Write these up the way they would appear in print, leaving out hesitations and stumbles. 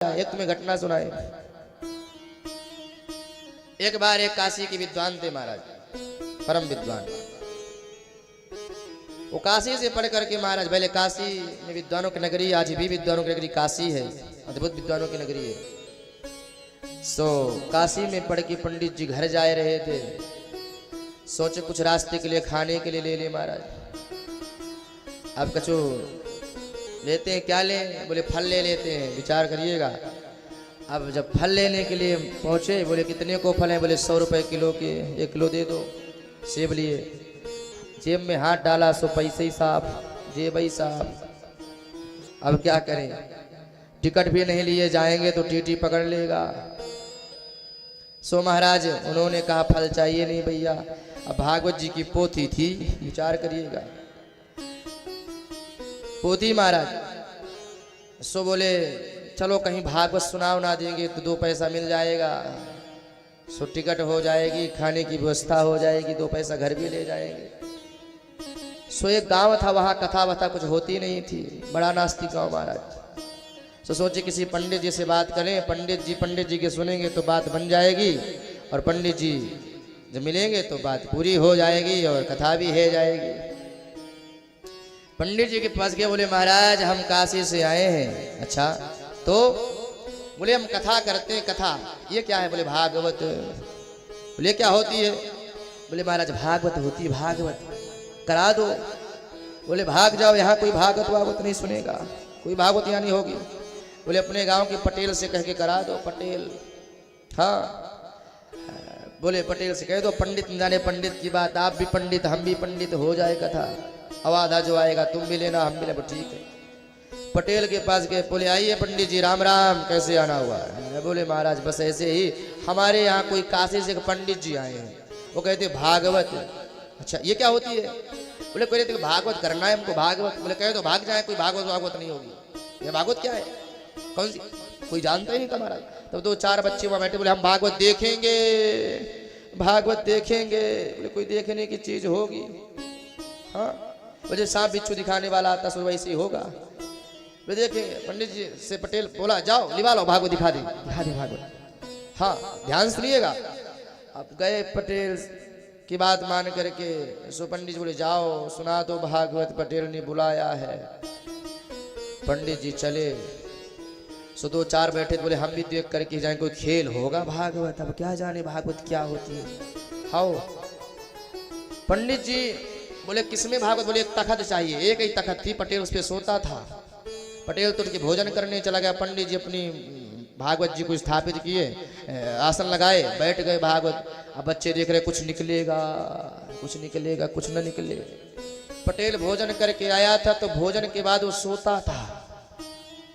एक तुम्हें घटना सुनाए। एक बार एक काशी के विद्वान थे महाराज, परम विद्वान। वो काशी से पढ़ करके महाराज, पहले काशी में विद्वानों की नगरी, आज भी विद्वानों की नगरी काशी है, अद्भुत विद्वानों की नगरी है। सो काशी में पढ़ के पंडित जी घर जा रहे थे। सोचे कुछ रास्ते के लिए खाने के लिए ले ले महाराज। अब कछु लेते हैं, क्या लें? बोले फल ले लेते हैं, विचार करिएगा। अब जब फल लेने के लिए पहुंचे, बोले कितने को फल हैं? बोले 100 रुपए किलो के, 1 किलो दे दो। सेब लिए, जेब में हाथ डाला, सो पैसे ही साफ, जेब ही साफ। अब क्या करें? टिकट भी नहीं लिए, जाएंगे तो टीटी पकड़ लेगा। सो महाराज उन्होंने कहा फल चाहिए नहीं भैया। अब भागवत जी की पोथी थी, विचार करिएगा, पोथी महाराज। सो बोले चलो कहीं भागवत सुनाओ ना देंगे तो 2 पैसा मिल जाएगा। सो टिकट हो जाएगी, खाने की व्यवस्था हो जाएगी, 2 पैसा घर भी ले जाएंगे। सो एक गांव था, वहां कथा वथा कुछ होती नहीं थी, बड़ा नास्तिक गांव महाराज। सो सोचे किसी पंडित जी से बात करें, पंडित जी के सुनेंगे तो बात बन जाएगी, और पंडित जी जब मिलेंगे तो बात पूरी हो जाएगी और कथा भी है जाएगी। पंडित जी के पास गए, बोले महाराज हम काशी से आए हैं। अच्छा तो? बोले हम कथा करते हैं। कथा ये क्या है? बोले भागवत। बोले क्या होती है? बोले महाराज भागवत होती है, भागवत करा दो। बोले भाग जाओ, यहाँ कोई भागवत वागवत नहीं सुनेगा, कोई भागवत यहाँ नहीं होगी। बोले अपने गांव के पटेल से कह के करा दो। पटेल? हाँ। बोले पटेल से कह दो, पंडित न जाने पंडित की बात, आप भी पंडित हम भी पंडित, हो जाए कथा। आवाधा जो आएगा तुम भी लेना, हम भी लेना। ठीक है। पटेल के पास गए, बोले आइए पंडित जी, राम राम, कैसे आना हुआ है? बोले महाराज बस ऐसे ही, हमारे यहाँ कोई काशी से पंडित जी आए हैं, वो कहते भागवत। अच्छा ये क्या होती है? बोले कोई कहते भागवत करना है हमको, भागवत। बोले कहे तो भाग जाए, कोई भागवत वागवत नहीं होगी। ये भागवत क्या है? कौन सी? कोई जानता ही नहीं था महाराज। तब 2-4 बच्चे वहां बैठे, बोले हम भागवत देखेंगे, भागवत देखेंगे। बोले कोई देखने की चीज होगी? हाँ। मुझे सांप बिच्छू दिखाने वाला आता, सो वैसे ही होगा। वे देखेंगे। पंडित जी से पटेल बोला जाओ लिवा लो, भागवत दिखा दे भागवत। हाँ ध्यान सुनिएगा। अब गए पटेल की बात मान करके, सो पंडित जी बोले जाओ सुना दो भागवत, पटेल ने बुलाया है। पंडित जी चले। सो 2-4 बैठे, बोले हम भी देख करके जाए, कोई खेल होगा भागवत। अब क्या जाने भागवत क्या होती है। हाओ पंडित जी बोले किसमें भागवत? बोले एक तखत चाहिए। एक ही तखत थी, पटेल उस पर सोता था। पटेल तो उनके भोजन करने चला गया। पंडित जी अपनी भागवत जी को स्थापित किए, आसन लगाए, बैठ गए भागवत। अब बच्चे देख रहे कुछ निकलेगा, कुछ निकलेगा, कुछ न निकले। पटेल भोजन करके आया था, तो भोजन के बाद वो सोता था।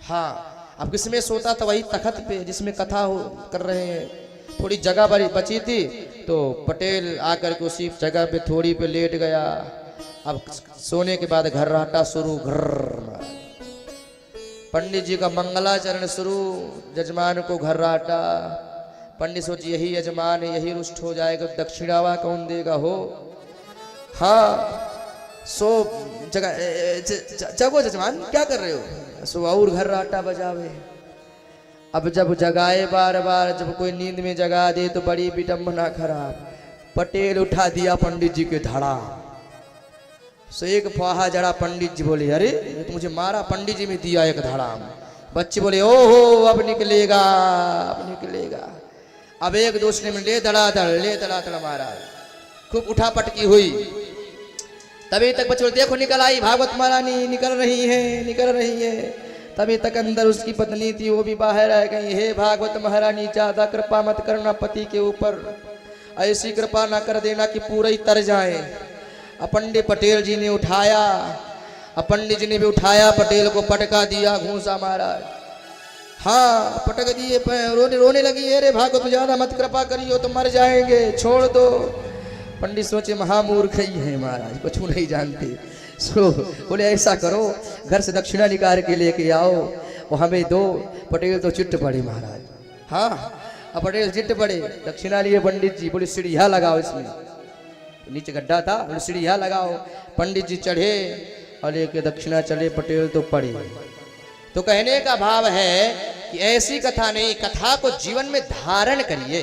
हाँ अब किसमें सोता था? वही तखत पे जिसमें कथा हो कर रहे हैं। थोड़ी जगह बची थी, तो पटेल आकर के उसी जगह पे थोड़ी पे लेट गया। अब सोने के बाद घर्राटा शुरू, घर। पंडित जी का मंगलाचरण शुरू, जजमान को घर्राटा। पंडित सोच यही यजमान है, यही रुष्ट हो जाएगा, दक्षिणावा कौन देगा हो। हाँ सो जगो जजमान, क्या कर रहे हो? सो और घर्राटा बजावे। अब जब जगाए बार बार, जब कोई नींद में जगा दे तो बड़ी विडंबना खराब। पटेल उठा दिया पंडित जी के धड़ा। सो एक फाहा जड़ा। पंडित जी बोले अरे ये तो मुझे मारा। पंडित जी में दिया एक धड़ा। बच्चे बोले ओहो अब निकलेगा, अब निकलेगा। अब एक दूसरे में ले धड़ा महाराज, खूब उठा पटकी हुई। तभी तक बच्चे बोले देखो निकल आई भागवत महारानी, निकल रही है। तभी तक अंदर उसकी पत्नी थी, वो भी बाहर आ गई। हे भागवत महारानी ज्यादा कृपा मत करना पति के ऊपर, ऐसी कृपा ना कर देना कि पूरा ही तर जाए। पंडित पटेल जी ने उठाया, पंडित जी ने भी उठाया, पटेल को पटका दिया घूंसा महाराज। हाँ पटक दिए, रोने लगी। अरे भागवत ज्यादा मत कृपा करियो तो मर जाएंगे, छोड़ दो। पंडित सोचे महामूर्ख ही है महाराज, कुछ नहीं जानते। सो बोले ऐसा करो, घर से दक्षिणा निकाल के लेके आओ, वो हमें दो। पटेल तो चिट्ट पड़े महाराज। हाँ अब पटेल चिट्ट पड़े, दक्षिणा लिए पंडित जी। बोले सीढ़िया लगाओ, इसमें नीचे गड्ढा था, बोले सीढ़िया लगाओ। पंडित जी चढ़े और लेके दक्षिणा चले। पटेल तो पड़े। तो कहने का भाव है कि ऐसी कथा नहीं, कथा को जीवन में धारण करिए।